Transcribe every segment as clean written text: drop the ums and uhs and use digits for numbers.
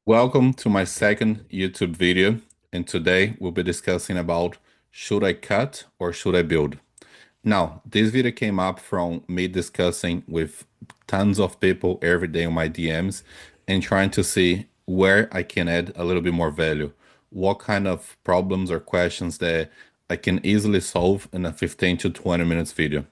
Welcome to my second YouTube video, and today we'll be discussing about should I cut or should I build? Now, this video came up from me discussing with tons of people every day on my DMs and trying to see where I can add a little bit more value. What kind of problems or questions that I can easily solve in a 15 to 20 minutes video.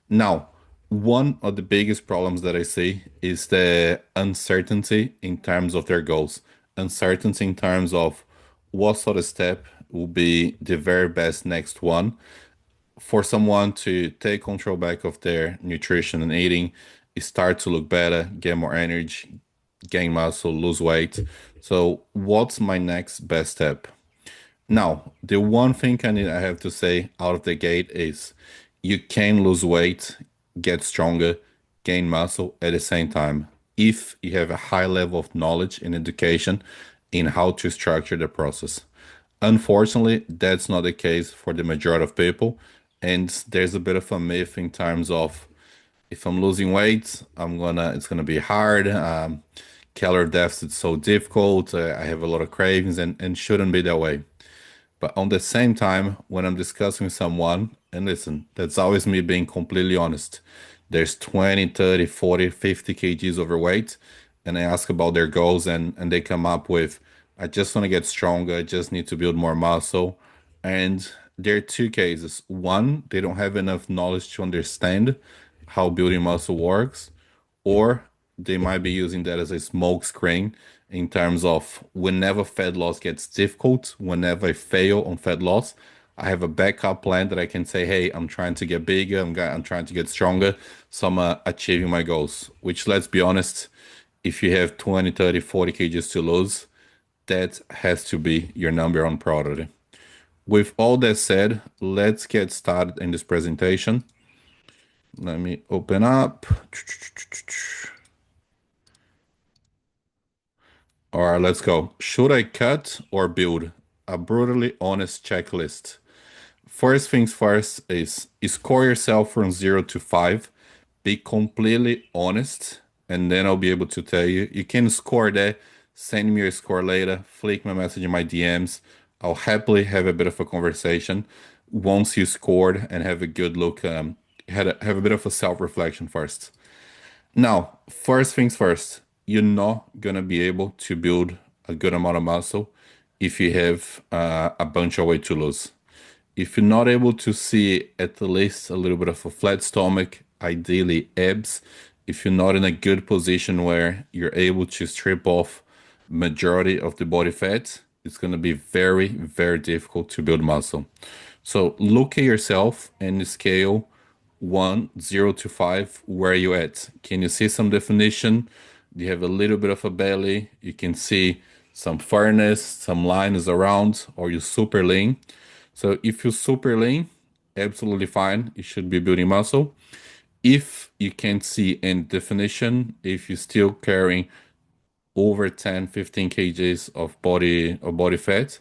Now, one of the biggest problems that I see is the uncertainty in terms of their goals. Uncertainty in terms of what sort of step will be the very best next one for someone to take control back of their nutrition and eating, start to look better, get more energy, gain muscle, lose weight. So, what's my next best step? Now, the one thing I have to say out of the gate is you can lose weight, get stronger, gain muscle at the same time if you have a high level of knowledge and education in how to structure the process. Unfortunately, that's not the case for the majority of people, and there's a bit of a myth in terms of if I'm losing weight, it's gonna be hard. Calorie deficit's so difficult. I have a lot of cravings, and shouldn't be that way. But on the same time, when I'm discussing with someone, and listen, that's always me being completely honest. There's 20, 30, 40, 50 kgs overweight, and I ask about their goals, and they come up with, I just want to get stronger, I just need to build more muscle. And there are two cases. One, they don't have enough knowledge to understand how building muscle works, or they might be using that as a smoke screen in terms of whenever fat loss gets difficult, whenever I fail on fat loss, I have a backup plan that I can say, hey, I'm trying to get bigger, I'm trying to get stronger, so I'm achieving my goals. Which, let's be honest, if you have 20, 30, 40 kgs to lose, that has to be your number one priority. With all that said, let's get started in this presentation. Let me open up. All right, let's go. Should I cut or build? A brutally honest checklist. First things first is score yourself from 0 to 5. Be completely honest, and then I'll be able to tell you. You can score that. Send me your score later. Flick my message in my DMs. I'll happily have a bit of a conversation once you scored and have a good look. Have a bit of a self-reflection first. Now, first things first, you're not gonna be able to build a good amount of muscle if you have a bunch of weight to lose. If you're not able to see at least a little bit of a flat stomach, ideally abs, if you're not in a good position where you're able to strip off majority of the body fat, it's going to be very, very difficult to build muscle. So look at yourself and scale 0 to 5, where are you at? Can you see some definition? Do you have a little bit of a belly? You can see some firmness, some lines around, or you're super lean. So if you're super lean, absolutely fine. You should be building muscle. If you can't see any definition, if you're still carrying over 10, 15 kgs of body fat,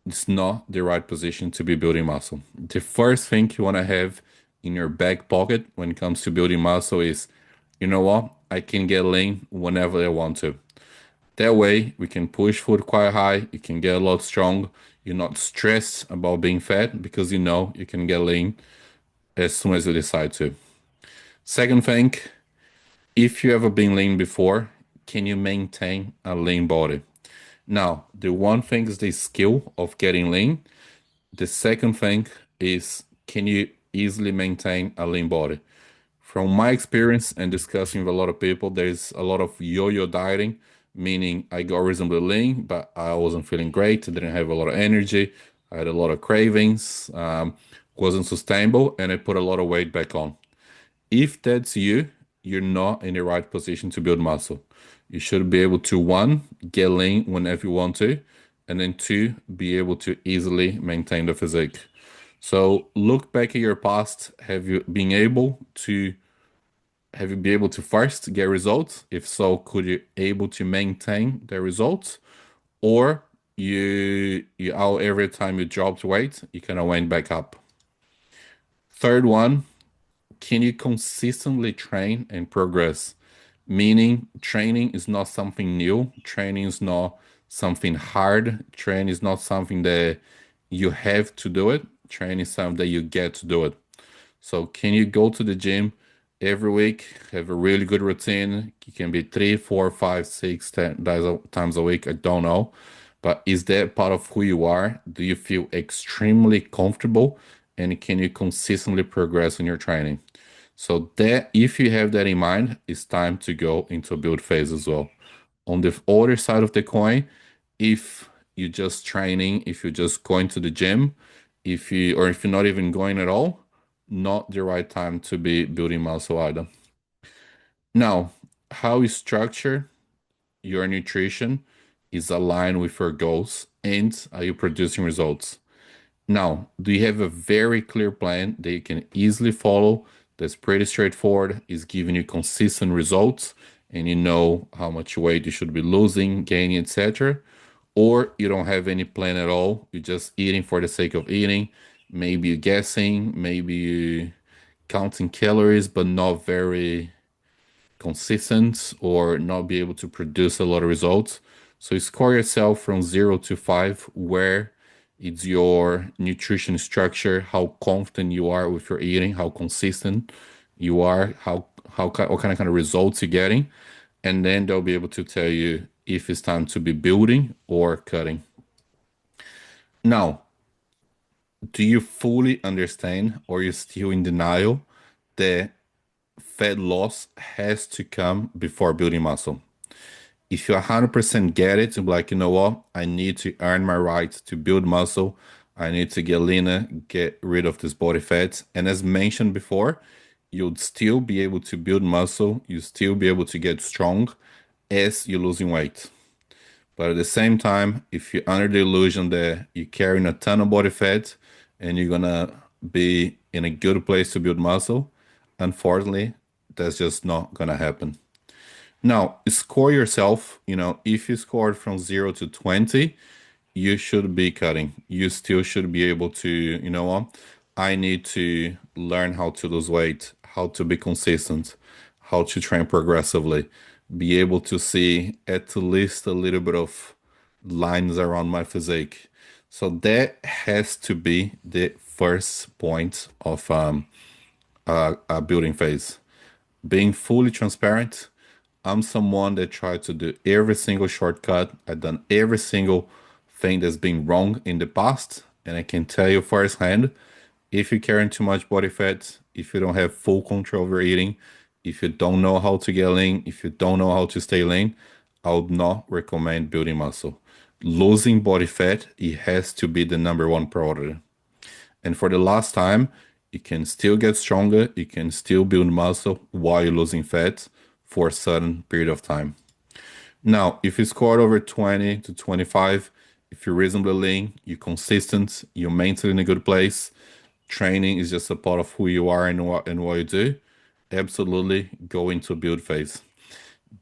it's not the right position to be building muscle. The first thing you want to have in your back pocket when it comes to building muscle is, you know what? I can get lean whenever I want to. That way, we can push food quite high. You can get a lot strong. You're not stressed about being fat because you know you can get lean as soon as you decide to. Second thing, if you ever been lean before, can you maintain a lean body? Now, the one thing is the skill of getting lean. The second thing is, can you easily maintain a lean body? From my experience and discussing with a lot of people, there's a lot of yo-yo dieting, meaning I got reasonably lean, but I wasn't feeling great. I didn't have a lot of energy. I had a lot of cravings, wasn't sustainable, and I put a lot of weight back on. If that's you, you're not in the right position to build muscle. You should be able to, one, get lean whenever you want to, and then two, be able to easily maintain the physique. So look back at your past. Have you been able to first get results? If so, could you able to maintain the results? Or you out every time you dropped weight, you kind of went back up. Third one, can you consistently train and progress? Meaning, training is not something new. Training is not something hard. Training is not something that you have to do it. Training is something that you get to do it. So, can you go to the gym every week, have a really good routine? It can be three, four, five, six, 10 times a week. I don't know. But is that part of who you are? Do you feel extremely comfortable? And can you consistently progress in your training? So that if you have that in mind, it's time to go into a build phase as well. On the other side of the coin, if you're just training, if you're just going to the gym, if you're not even going at all, not the right time to be building muscle either. Now, how you structure your nutrition is aligned with your goals and are you producing results? Now, do you have a very clear plan that you can easily follow? That's pretty straightforward, is giving you consistent results, and you know how much weight you should be losing, gaining, etc. Or you don't have any plan at all. You're just eating for the sake of eating. Maybe you're guessing, maybe you counting calories, but not very consistent or not be able to produce a lot of results. So you score yourself from 0 to 5, where it's your nutrition structure, how confident you are with your eating, how consistent you are, what kind of results you're getting, and then they'll be able to tell you if it's time to be building or cutting. Now, do you fully understand or you're still in denial that fat loss has to come before building muscle? If you 100% get it, you'll be like, you know what? I need to earn my right to build muscle. I need to get leaner, get rid of this body fat. And as mentioned before, you'll still be able to build muscle. You'll still be able to get strong as you're losing weight. But at the same time, if you're under the illusion that you're carrying a ton of body fat and you're gonna be in a good place to build muscle, unfortunately, that's just not gonna happen. Now, score yourself. If you scored from 0 to 20, you should be cutting. You still should be able to, you know what? I need to learn how to lose weight, how to be consistent, how to train progressively, be able to see at least a little bit of lines around my physique. So that has to be the first point of a building phase. Being fully transparent, I'm someone that tried to do every single shortcut. I've done every single thing that's been wrong in the past. And I can tell you firsthand, if you're carrying too much body fat, if you don't have full control over eating, if you don't know how to get lean, if you don't know how to stay lean, I would not recommend building muscle. Losing body fat, it has to be the number one priority. And for the last time, you can still get stronger, you can still build muscle while you're losing fat for a certain period of time. Now, if you scored over 20 to 25, if you're reasonably lean, you're consistent, you're mentally in a good place, training is just a part of who you are and what you do, absolutely go into build phase.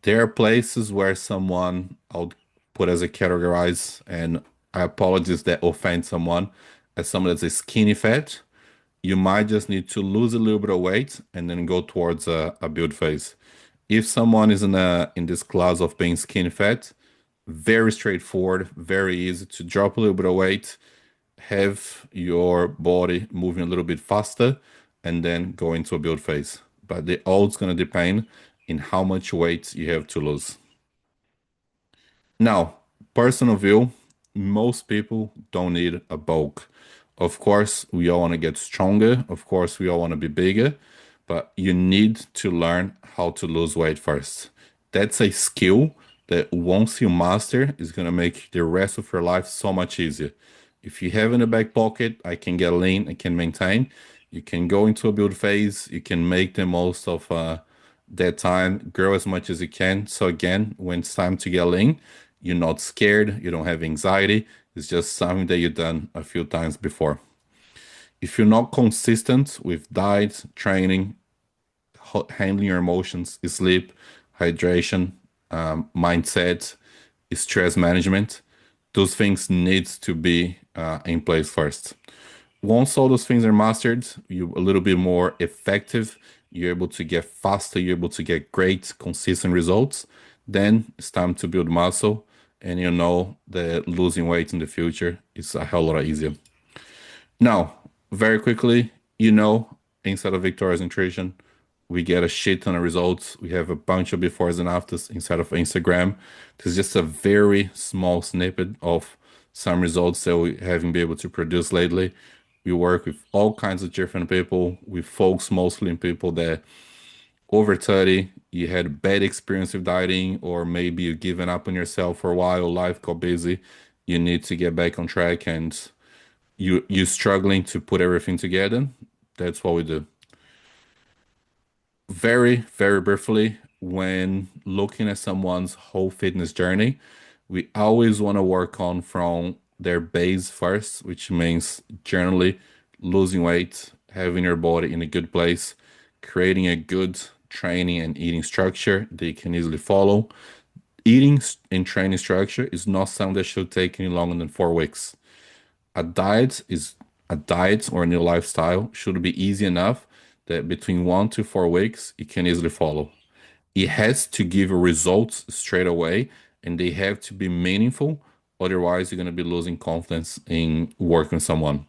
There are places where someone I'll put as a categorize, and I apologize that offend someone, as someone that's a skinny fat. You might just need to lose a little bit of weight and then go towards a build phase. If someone is in this class of being skinny fat, very straightforward, very easy to drop a little bit of weight, have your body moving a little bit faster, and then go into a build phase. But the all going to depend in how much weight you have to lose. Now, personal view, most people don't need a bulk. Of course, we all want to get stronger. Of course, we all want to be bigger, but you need to learn how to lose weight first. That's a skill that once you master is going to make the rest of your life so much easier. If you have in the back pocket, I can get lean, I can maintain. You can go into a build phase, you can make the most of that time, grow as much as you can. So again, when it's time to get lean, you're not scared, you don't have anxiety. It's just something that you've done a few times before. If you're not consistent with diet, training, handling your emotions, sleep, hydration, mindset, stress management, those things need to be in place first. Once all those things are mastered, you're a little bit more effective you're able to get faster, you're able to get great, consistent results, then it's time to build muscle. And you know that losing weight in the future is a hell lot easier. Now, very quickly, you know, inside of Victoria's Nutrition, we get a shit ton of results. We have a bunch of befores and afters inside of Instagram. There's just a very small snippet of some results that we haven't been able to produce lately. We work with all kinds of different people, with folks mostly in people that over 30, you had a bad experience with dieting, or maybe you've given up on yourself for a while, life got busy, you need to get back on track, and you struggling to put everything together. That's what we do. Very, very briefly, when looking at someone's whole fitness journey, we always want to work on from their base first, which means generally losing weight, having your body in a good place, creating a good training and eating structure that you can easily follow. Eating and training structure is not something that should take any longer than 4 weeks. A diet is a diet or a new lifestyle should be easy enough that between 1 to 4 weeks you can easily follow. It has to give results straight away and they have to be meaningful. Otherwise, you're going to be losing confidence in working with someone.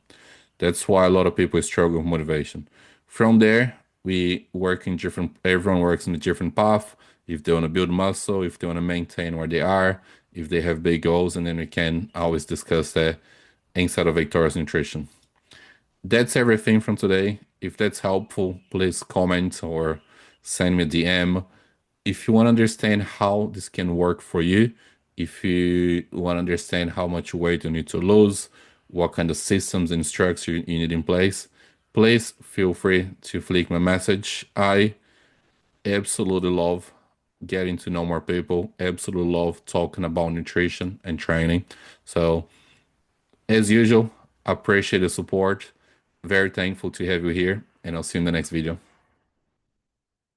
That's why a lot of people struggle with motivation. From there, we work in different, everyone works in a different path. If they want to build muscle, if they want to maintain where they are, if they have big goals, and then we can always discuss that inside of Victoria's Nutrition. That's everything from today. If that's helpful, please comment or send me a DM. If you want to understand how this can work for you, if you want to understand how much weight you need to lose, what kind of systems and structure you need in place, please feel free to flick my message. I absolutely love getting to know more people, absolutely love talking about nutrition and training. So, as usual, appreciate the support. Very thankful to have you here, and I'll see you in the next video.